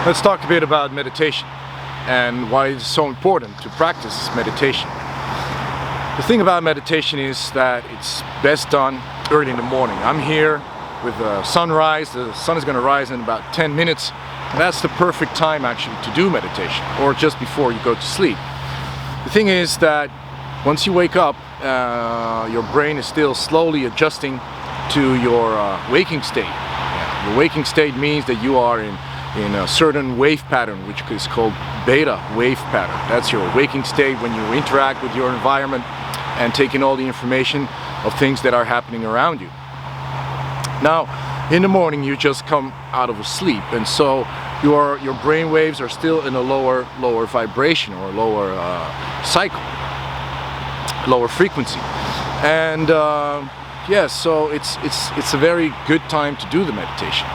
Let's talk a bit about meditation and why it's so important to practice meditation. The thing about meditation is that it's best done early in the morning. I'm here with sunrise. The sun is going to rise in about 10 minutes. And that's the perfect time actually to do meditation, or just before you go to sleep. The thing is that once you wake up, your brain is still slowly adjusting to your waking state. Your waking state means that you are in a certain wave pattern, which is called beta wave pattern. That's your waking state when you interact with your environment and take in all the information of things that are happening around you. Now, in the morning you just come out of a sleep, and so your brain waves are still in a lower vibration, or lower cycle, lower frequency. And yes, so it's a very good time to do the meditation.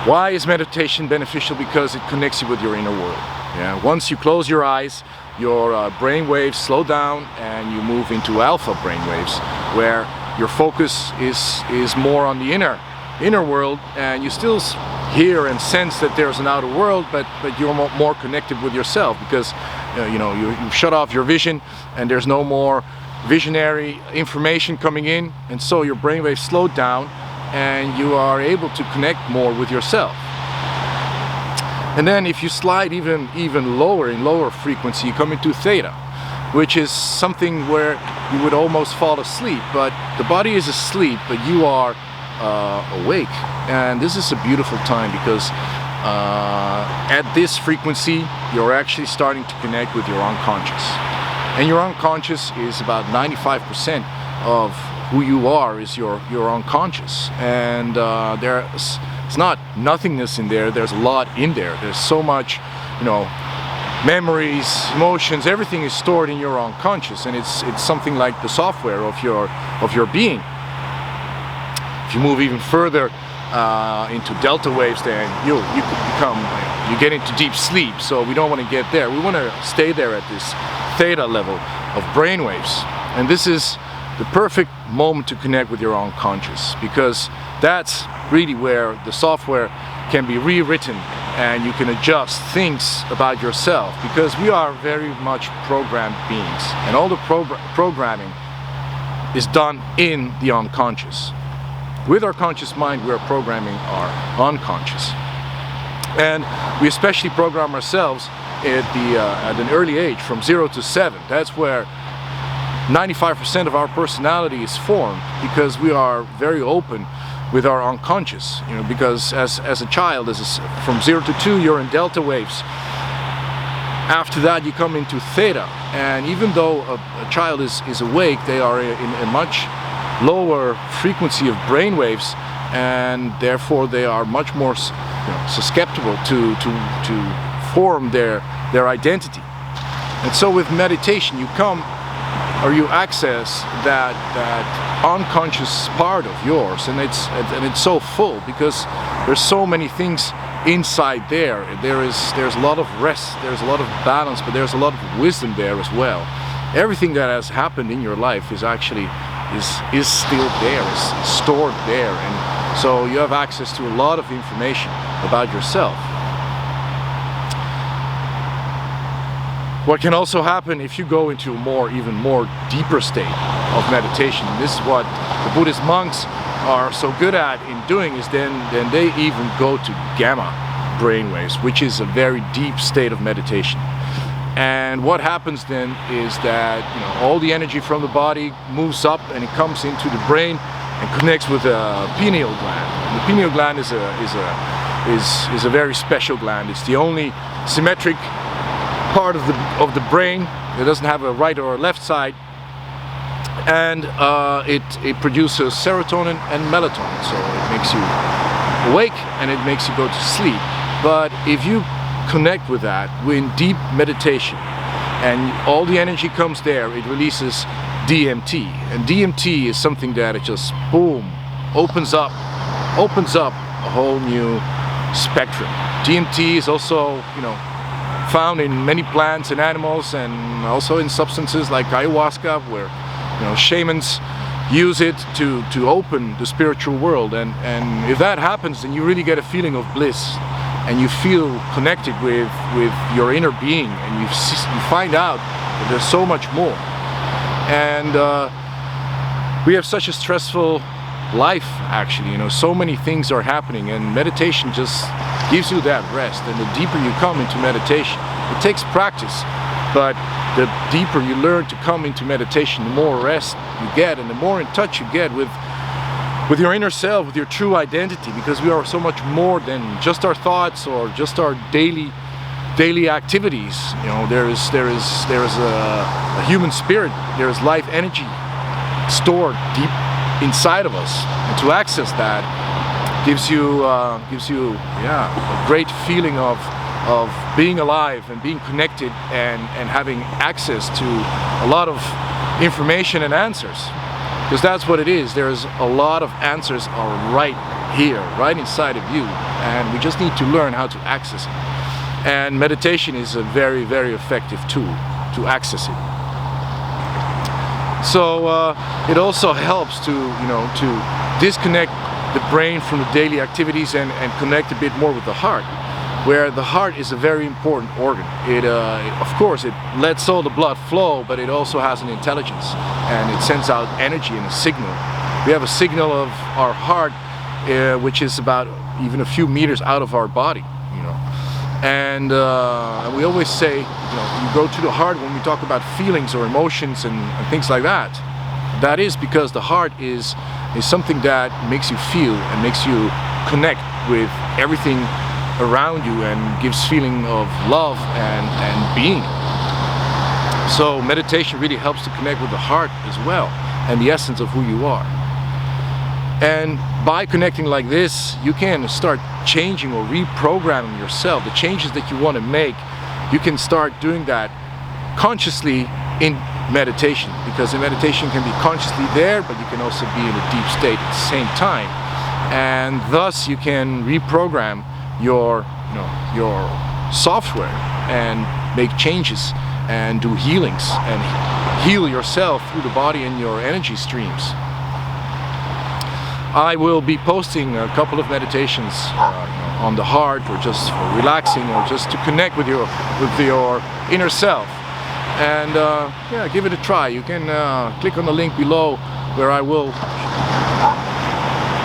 Why is meditation beneficial? Because it connects you with your inner world. Yeah, once you close your eyes, your brain waves slow down and you move into alpha brain waves, where your focus is more on the inner world, and you still hear and sense that there's an outer world, but you're more connected with yourself, because you've shut off your vision and there's no more visionary information coming in, and so your brainwaves slowed down and you are able to connect more with yourself. And then if you slide even lower, in lower frequency, you come into theta, which is something where you would almost fall asleep, but the body is asleep, but you are awake. And this is a beautiful time, because at this frequency you're actually starting to connect with your unconscious. And your unconscious is about 95% of who you are, is your unconscious. And it's not nothingness in there, there's a lot in there. There's so much, memories, emotions, everything is stored in your unconscious, and it's something like the software of your being. If you move even further into delta waves, then you get into deep sleep. So we don't want to get there. We want to stay there at this theta level of brain waves. And this is the perfect moment to connect with your unconscious, because that's really where the software can be rewritten and you can adjust things about yourself, because we are very much programmed beings, and all the programming is done in the unconscious. With our conscious mind, we are programming our unconscious, and we especially program ourselves at an early age, from 0 to 7. That's where 95% of our personality is formed, because we are very open with our unconscious. Because as a child, from 0 to 2, you're in delta waves. After that, you come into theta, and even though a child is awake, they are in a much lower frequency of brain waves, and therefore they are much more susceptible to form their identity. And so with meditation, you access that unconscious part of yours, and it's so full, because there's so many things inside there. There's a lot of rest, there's a lot of balance, but there's a lot of wisdom there as well. Everything that has happened in your life is actually is still there, is stored there, and so you have access to a lot of information about yourself. What can also happen if you go into a even more deeper state of meditation, and this is what the Buddhist monks are so good at in doing, is then they even go to gamma brainwaves, which is a very deep state of meditation. And what happens then is that all the energy from the body moves up and it comes into the brain and connects with the pineal gland. And the pineal gland is a very special gland. It's the only symmetric part of the brain. It doesn't have a right or a left side, and it produces serotonin and melatonin, so it makes you awake and it makes you go to sleep. But if you connect with that in deep meditation and all the energy comes there, it releases DMT, and DMT is something that it just boom opens up a whole new spectrum. DMT is also found in many plants and animals, and also in substances like ayahuasca, where shamans use it to open the spiritual world, and if that happens, then you really get a feeling of bliss, and you feel connected with your inner being, and you find out that there's so much more. And we have such a stressful life, actually, you know, so many things are happening, and meditation just gives you that rest. And the deeper you come into meditation, it takes practice, but the deeper you learn to come into meditation, the more rest you get, and the more in touch you get with your inner self, with your true identity, because we are so much more than just our thoughts or just our daily activities. You know, there is a human spirit, there is life energy stored deep inside of us, and to access that gives you a great feeling of being alive and being connected, and having access to a lot of information and answers, because that's what it is. There's a lot of answers are right here, right inside of you, and we just need to learn how to access it. And meditation is a very, very effective tool to access it. So it also helps to, you know, to disconnect the brain from the daily activities and connect a bit more with the heart, where the heart is a very important organ. It, of course, it lets all the blood flow, but it also has an intelligence, and it sends out energy and a signal. We have a signal of our heart, which is about even a few meters out of our body, you know. And we always say, you know, you go to the heart when we talk about feelings or emotions and things like that. That is because the heart is something that makes you feel and makes you connect with everything around you, and gives feeling of love and being. So meditation really helps to connect with the heart as well, and the essence of who you are. And by connecting like this, you can start changing or reprogramming yourself. The changes that you want to make, you can start doing that consciously in meditation, because in meditation can be consciously there, but you can also be in a deep state at the same time, and thus you can reprogram your software and make changes and do healings and heal yourself through the body and your energy streams. I will be posting a couple of meditations on the heart, or just for relaxing, or just to connect with your inner self. And yeah, give it a try. You can click on the link below, where I will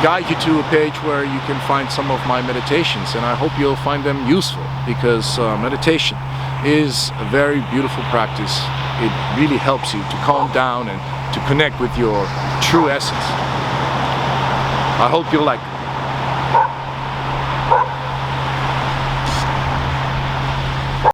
guide you to a page where you can find some of my meditations, and I hope you'll find them useful, because meditation is a very beautiful practice. It really helps you to calm down and to connect with your true essence. I hope you like it.